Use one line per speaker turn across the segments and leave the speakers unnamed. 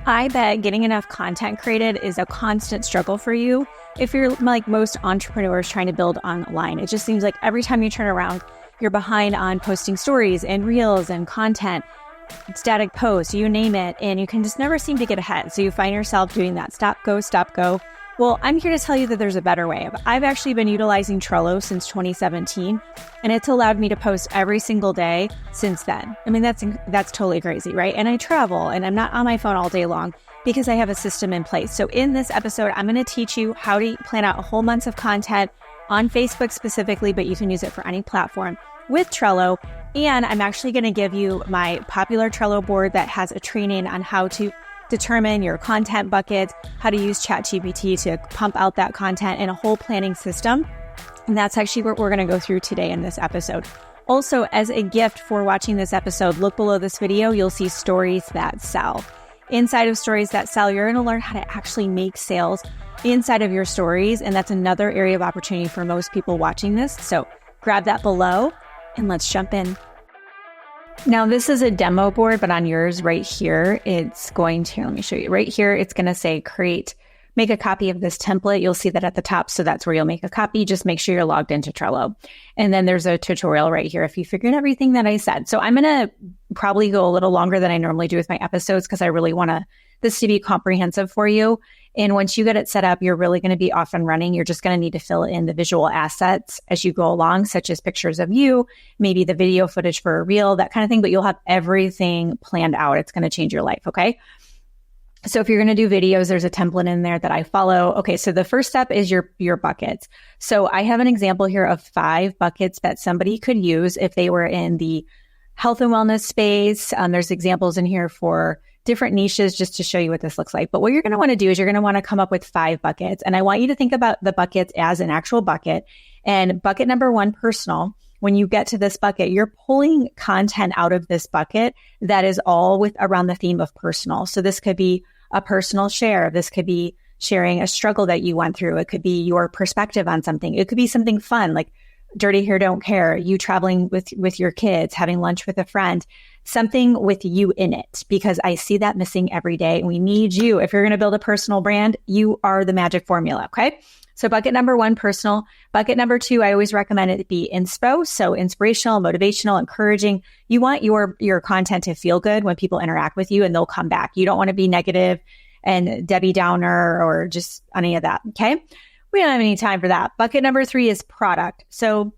I bet getting enough content created is a constant struggle for you if you're like most entrepreneurs trying to build online. It just seems like every time you turn around, you're behind on posting stories and reels and content, static posts, you name it, and you can just never seem to get ahead. So you find yourself doing that stop, go. Well, I'm here to tell you that there's a better way. I've actually been utilizing Trello since 2017, and it's allowed me to post every single day since then. I mean, that's totally crazy, right? And I travel, and I'm not on my phone all day long because I have a system in place. So in this episode, I'm going to teach you how to plan out a whole month of content on Facebook specifically, but you can use it for any platform with Trello. And I'm actually going to give you my popular Trello board that has a training on how to determine your content buckets, how to use ChatGPT to pump out that content, and a whole planning system. And that's actually what we're going to go through today in this episode. Also, as a gift for watching this episode, look below this video, you'll see stories that sell. Inside of stories that sell, you're going to learn how to actually make sales inside of your stories. And that's another area of opportunity for most people watching this. So grab that below and let's jump in. Now, this is a demo board, but on yours right here, it's going to, let me show you right here. It's going to say make a copy of this template. You'll see that at the top. So that's where you'll make a copy. Just make sure you're logged into Trello. And then there's a tutorial right here if you figured everything that I said. So I'm going to probably go a little longer than I normally do with my episodes because I really want this to be comprehensive for you. And once you get it set up, you're really going to be off and running. You're just going to need to fill in the visual assets as you go along, such as pictures of you, maybe the video footage for a reel, that kind of thing, but you'll have everything planned out. It's going to change your life. Okay. So if you're going to do videos, there's a template in there that I follow. Okay. So the first step is your buckets. So I have an example here of 5 buckets that somebody could use if they were in the health and wellness space. There's examples in here for different niches just to show you what this looks like. But what you're going to want to do is you're going to want to come up with 5 buckets. And I want you to think about the buckets as an actual bucket. And bucket number 1, personal. When you get to this bucket, you're pulling content out of this bucket that is all around the theme of personal. So this could be a personal share. This could be sharing a struggle that you went through. It could be your perspective on something. It could be something fun, like Dirty Hair Don't Care, you traveling with your kids, having lunch with a friend, something with you in it, because I see that missing every day. And we need you. If you're going to build a personal brand, you are the magic formula. Okay. So bucket number 1, personal. Bucket number 2, I always recommend it be inspo. So inspirational, motivational, encouraging. You want your content to feel good when people interact with you and they'll come back. You don't want to be negative and Debbie Downer or just any of that. Okay. We don't have any time for that. Bucket number 3 is product. So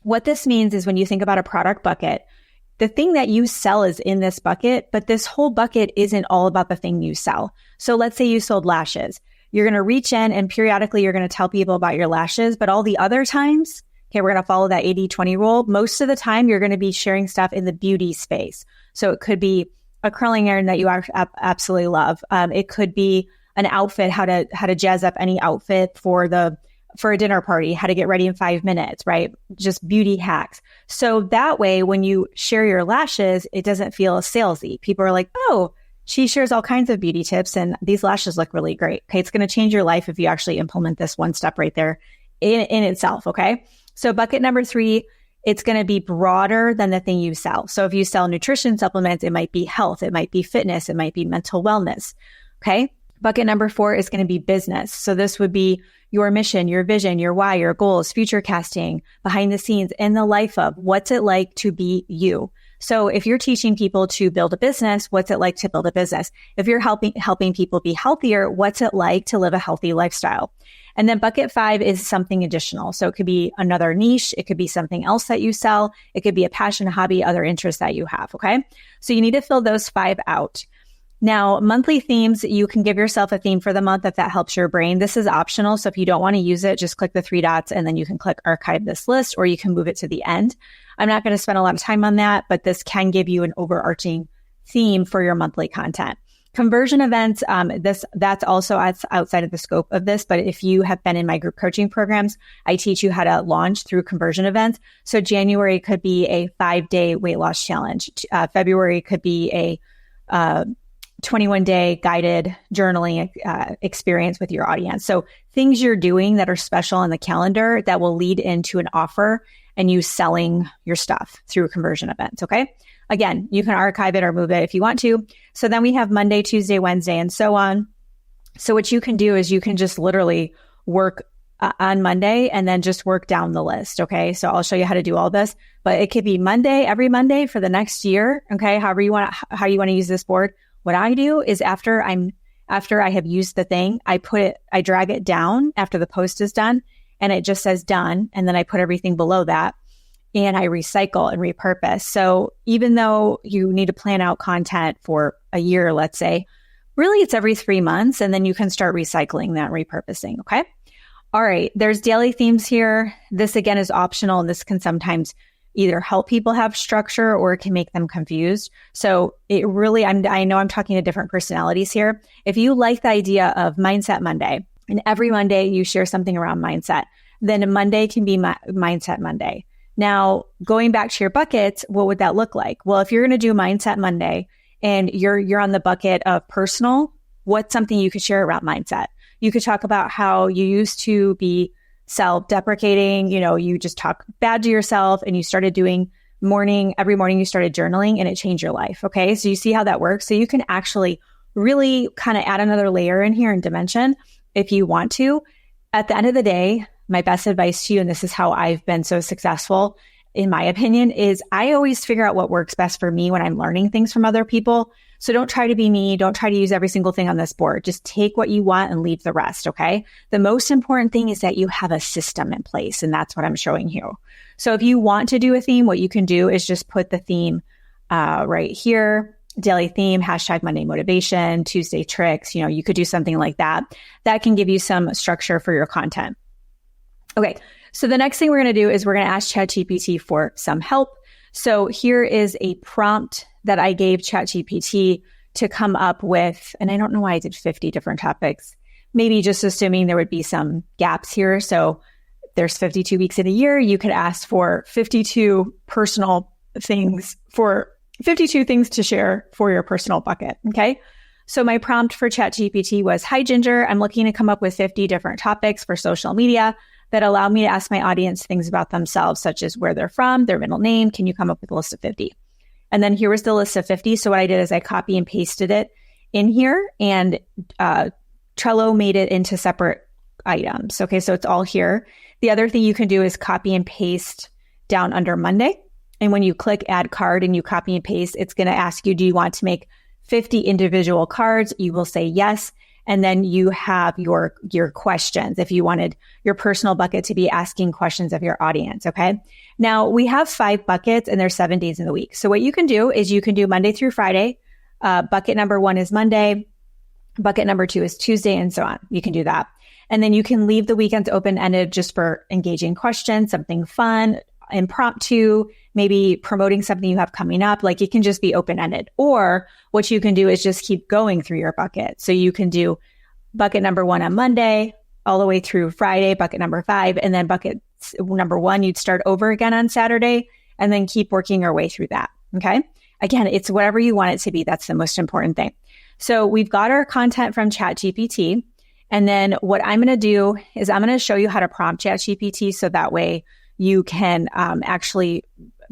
what this means is when you think about a product bucket, the thing that you sell is in this bucket, but this whole bucket isn't all about the thing you sell. So let's say you sold lashes. You're going to reach in and periodically you're going to tell people about your lashes, but all the other times, okay, we're going to follow that 80-20 rule. Most of the time, you're going to be sharing stuff in the beauty space. So it could be a curling iron that you absolutely love. It could be an outfit, how to jazz up any outfit for a dinner party, how to get ready in 5 minutes, right? Just beauty hacks. So that way, when you share your lashes, it doesn't feel salesy. People are like, oh, she shares all kinds of beauty tips and these lashes look really great. Okay. It's going to change your life if you actually implement this one step right there in itself. Okay. So bucket number 3, it's going to be broader than the thing you sell. So if you sell nutrition supplements, it might be health, it might be fitness, it might be mental wellness. Okay. Bucket number 4 is going to be business. So this would be your mission, your vision, your why, your goals, future casting, behind the scenes, and the life of what's it like to be you. So if you're teaching people to build a business, what's it like to build a business? If you're helping people be healthier, what's it like to live a healthy lifestyle? And then bucket 5 is something additional. So it could be another niche. It could be something else that you sell. It could be a passion, hobby, other interests that you have. Okay. So you need to fill those 5 out. Now, monthly themes, you can give yourself a theme for the month if that helps your brain. This is optional. So if you don't want to use it, just click the 3 dots and then you can click archive this list, or you can move it to the end. I'm not going to spend a lot of time on that, but this can give you an overarching theme for your monthly content. Conversion events, that's also outside of the scope of this, but if you have been in my group coaching programs, I teach you how to launch through conversion events. So January could be a 5-day weight loss challenge. February could be a 21-day guided journaling experience with your audience. So things you're doing that are special on the calendar that will lead into an offer and you selling your stuff through conversion events. Okay. again, you can archive it or move it if you want to. So then we have Monday, Tuesday, Wednesday, and so on. So what you can do is you can just literally work on Monday and then just work down the list. Okay. So I'll show you how to do all this, but it could be Monday, every Monday for the next year. Okay. How you want to use this board. What I do is after I have used the thing, I drag it down after the post is done and it just says done. And then I put everything below that and I recycle and repurpose. So even though you need to plan out content for a year, let's say, really it's every 3 months and then you can start recycling that, repurposing. Okay. All right. There's daily themes here. This again is optional and this can sometimes either help people have structure or it can make them confused. So it really, I know I'm talking to different personalities here. If you like the idea of Mindset Monday and every Monday you share something around mindset, then Monday can be Mindset Monday. Now, going back to your buckets, what would that look like? Well, if you're going to do Mindset Monday and you're on the bucket of personal, what's something you could share around mindset? You could talk about how you used to be self-deprecating, you just talk bad to yourself and you started doing every morning you started journaling and it changed your life. Okay. So you see how that works. So you can actually really kind of add another layer in here and dimension if you want to. At the end of the day, my best advice to you, and this is how I've been so successful in my opinion, is I always figure out what works best for me when I'm learning things from other people. So don't try to be me. Don't try to use every single thing on this board. Just take what you want and leave the rest. Okay. The most important thing is that you have a system in place. And that's what I'm showing you. So if you want to do a theme, what you can do is just put the theme right here, daily theme, hashtag Monday motivation, Tuesday tricks. You could do something like that. That can give you some structure for your content. Okay. So the next thing we're going to do is we're going to ask ChatGPT for some help. So here is a prompt that I gave ChatGPT to come up with, and I don't know why I did 50 different topics, maybe just assuming there would be some gaps here. So there's 52 weeks in a year. You could ask for 52 personal things, for 52 things to share for your personal bucket. Okay. So my prompt for ChatGPT was, hi, Ginger, I'm looking to come up with 50 different topics for social media that allow me to ask my audience things about themselves, such as where they're from, their middle name. Can you come up with a list of 50? And then here was the list of 50. So what I did is I copy and pasted it in here, and Trello made it into separate items. Okay, so it's all here. The other thing you can do is copy and paste down under Monday. And when you click add card and you copy and paste, it's going to ask you, do you want to make 50 individual cards? You will say yes. And then you have your questions if you wanted your personal bucket to be asking questions of your audience. Okay. Now we have 5 buckets and there's 7 days in the week. So what you can do is you can do Monday through Friday. Bucket number 1 is Monday. Bucket number 2 is Tuesday, and so on. You can do that. And then you can leave the weekends open-ended just for engaging questions, something fun, impromptu, maybe promoting something you have coming up. Like it can just be open-ended. Or what you can do is just keep going through your bucket. So you can do bucket number 1 on Monday all the way through Friday, bucket number 5, and then bucket number 1, you'd start over again on Saturday and then keep working your way through that. Okay. Again, it's whatever you want it to be. That's the most important thing. So we've got our content from ChatGPT. And then what I'm going to do is I'm going to show you how to prompt ChatGPT so that way you can actually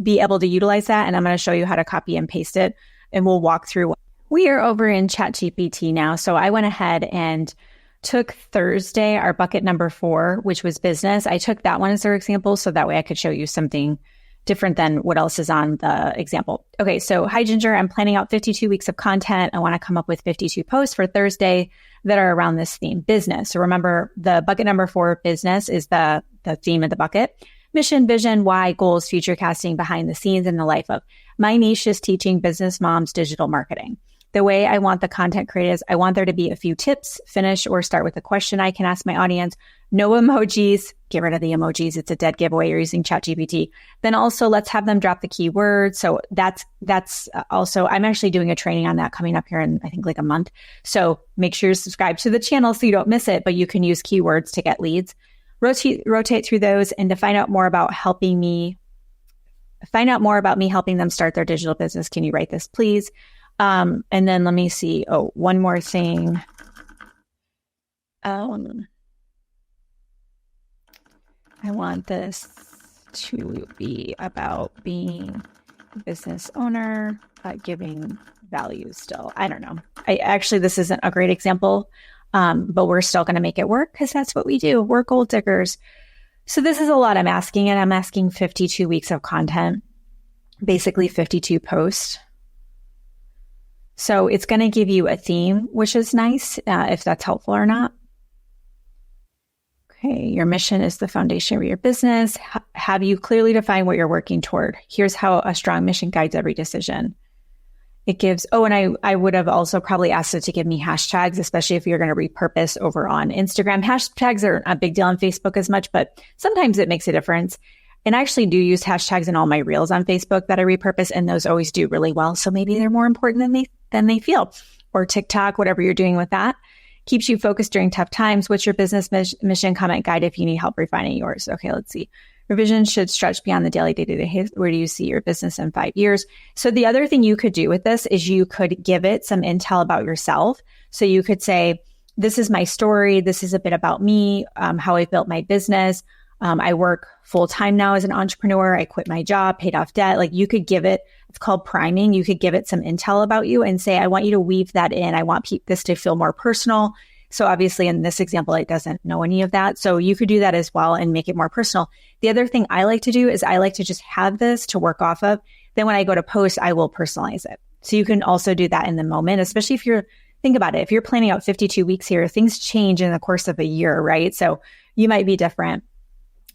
be able to utilize that. And I'm going to show you how to copy and paste it, and we'll walk through. We are over in ChatGPT now. So I went ahead and took Thursday, our bucket number 4, which was business. I took that one as our example so that way I could show you something different than what else is on the example. Okay, so hi, Ginger. I'm planning out 52 weeks of content. I want to come up with 52 posts for Thursday that are around this theme, business. So remember, the bucket number 4, business, is the theme of the bucket. Mission, vision, why, goals, future casting, behind the scenes, and the life of. My niche is teaching business moms digital marketing. The way I want the content created is I want there to be a few tips, finish or start with a question I can ask my audience. No emojis. Get rid of the emojis. It's a dead giveaway. You're using ChatGPT. Then also let's have them drop the keywords. So that's also, I'm actually doing a training on that coming up here in, I think, like a month. So make sure you subscribe to the channel so you don't miss it, but you can use keywords to get leads. Rotate through those, and to find out more about me helping them start their digital business. Can you write this, please? And then let me see. Oh, one more thing. I want this to be about being business owner, giving value still. I don't know. This isn't a great example, but we're still going to make it work because that's what we do. We're gold diggers. So this is a lot I'm asking, and I'm asking 52 weeks of content, basically 52 posts. So it's going to give you a theme, which is nice, if that's helpful or not. Okay, your mission is the foundation of your business. Have you clearly defined what you're working toward? Here's how a strong mission guides every decision. It gives, and I would have also probably asked it to give me hashtags, especially if you're going to repurpose over on Instagram. Hashtags are a big deal on Facebook as much, but sometimes it makes a difference. And I actually do use hashtags in all my reels on Facebook that I repurpose, and those always do really well. So maybe they're more important than they feel. Or TikTok, whatever you're doing with that. Keeps you focused during tough times. What's your business mission comment guide if you need help refining yours? Okay, let's see. Revision should stretch beyond the daily day-to-day. Where do you see your business in 5 years? So the other thing you could do with this is you could give it some intel about yourself. So you could say, this is my story. This is a bit about me, how I built my business. I work full-time now as an entrepreneur. I quit my job, paid off debt. Like you could give it, it's called priming. You could give it some intel about you and say, I want you to weave that in. I want this to feel more personal. So obviously in this example, it doesn't know any of that. So you could do that as well and make it more personal. The other thing I like to do is I like to just have this to work off of. Then when I go to post, I will personalize it. So you can also do that in the moment, especially if think about it. If you're planning out 52 weeks here, things change in the course of a year, right? So you might be different.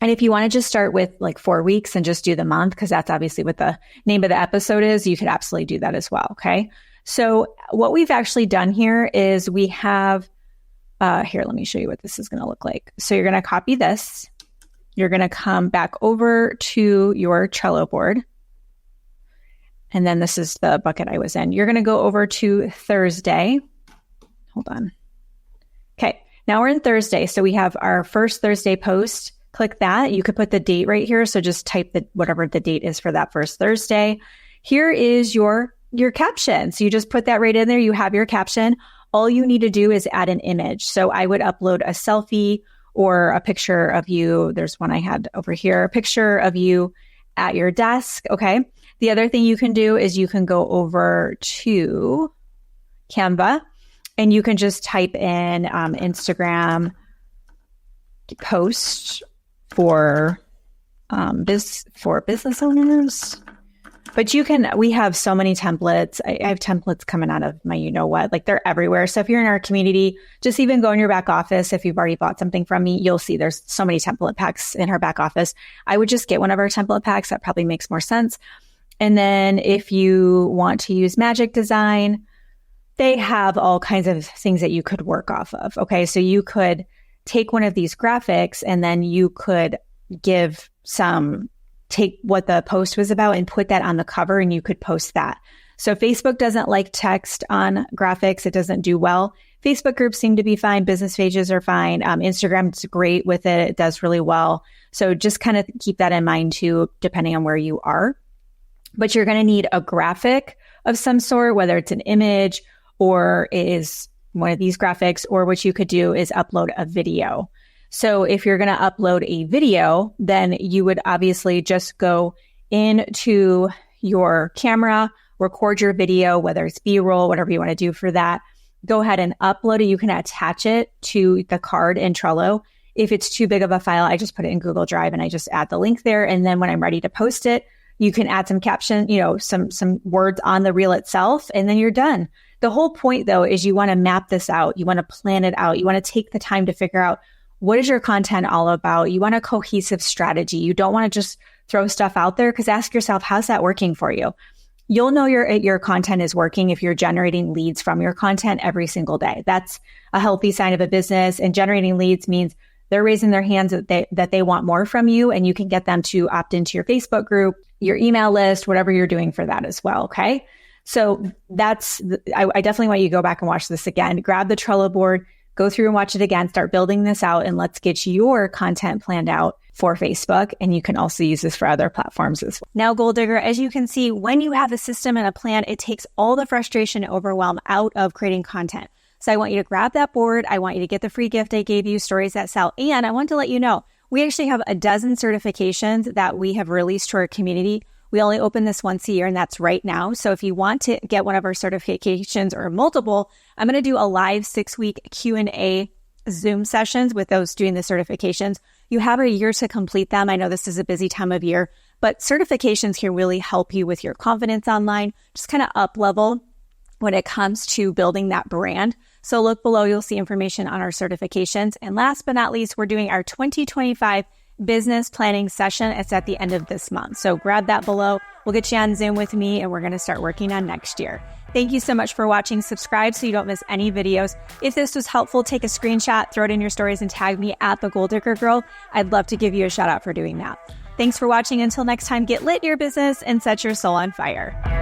And if you want to just start with like 4 weeks and just do the month, because that's obviously what the name of the episode is, you could absolutely do that as well. Okay. So what we've actually done here is we have, here, let me show you what this is going to look like. So you're going to copy this. You're going to come back over to your Trello board. And then this is the bucket I was in. You're going to go over to Thursday. Hold on. Okay. Now we're in Thursday. So we have our first Thursday post. Click that. You could put the date right here. So just type whatever the date is for that first Thursday. Here is your caption. So you just put that right in there. You have your caption. All you need to do is add an image. So I would upload a selfie or a picture of you. There's one I had over here, a picture of you at your desk. Okay. The other thing you can do is you can go over to Canva and you can just type in Instagram post for business owners. But we have so many templates. I have templates coming out of my, like they're everywhere. So if you're in our community, just even go in your back office. If you've already bought something from me, you'll see there's so many template packs in our back office. I would just get one of our template packs. That probably makes more sense. And then if you want to use Magic Design, they have all kinds of things that you could work off of. Okay. So you could take one of these graphics and then you could take what the post was about and put that on the cover and you could post that. So Facebook doesn't like text on graphics. It doesn't do well. Facebook groups seem to be fine. Business pages are fine. Instagram's great with it. It does really well. So just kind of keep that in mind too, depending on where you are. But you're going to need a graphic of some sort, whether it's an image or is one of these graphics, or what you could do is upload a video. So if you're going to upload a video, then you would obviously just go into your camera, record your video, whether it's B-roll, whatever you want to do for that. Go ahead and upload it. You can attach it to the card in Trello. If it's too big of a file, I just put it in Google Drive and I just add the link there. And then when I'm ready to post it, you can add some caption, some words on the reel itself, and then you're done. The whole point though is you want to map this out. You want to plan it out. You want to take the time to figure out, what is your content all about? You want a cohesive strategy. You don't want to just throw stuff out there, because ask yourself, how's that working for you? You'll know your content is working if you're generating leads from your content every single day. That's a healthy sign of a business. And generating leads means they're raising their hands that they want more from you, and you can get them to opt into your Facebook group, your email list, whatever you're doing for that as well. Okay. So I definitely want you to go back and watch this again. Grab the Trello board, go through and watch it again, start building this out, and let's get your content planned out for Facebook. And you can also use this for other platforms as well. Now, Goal Digger, as you can see, when you have a system and a plan, it takes all the frustration and overwhelm out of creating content. So I want you to grab that board. I want you to get the free gift I gave you, Stories That Sell. And I want to let you know, we actually have a dozen certifications that we have released to our community. We only open this once a year, and that's right now. So if you want to get one of our certifications or multiple, I'm going to do a live 6-week Q&A Zoom sessions with those doing the certifications. You have a year to complete them. I know this is a busy time of year, but certifications can really help you with your confidence online, just kind of up level when it comes to building that brand. So look below, you'll see information on our certifications. And last but not least, we're doing our 2025 business planning session. It's at the end of this month. So grab that below. We'll get you on Zoom with me, and we're going to start working on next year. Thank you so much for watching. Subscribe so you don't miss any videos. If this was helpful, take a screenshot, throw it in your stories, and tag me at the Goal Digger Girl. I'd love to give you a shout out for doing that. Thanks for watching. Until next time, get lit in your business and set your soul on fire.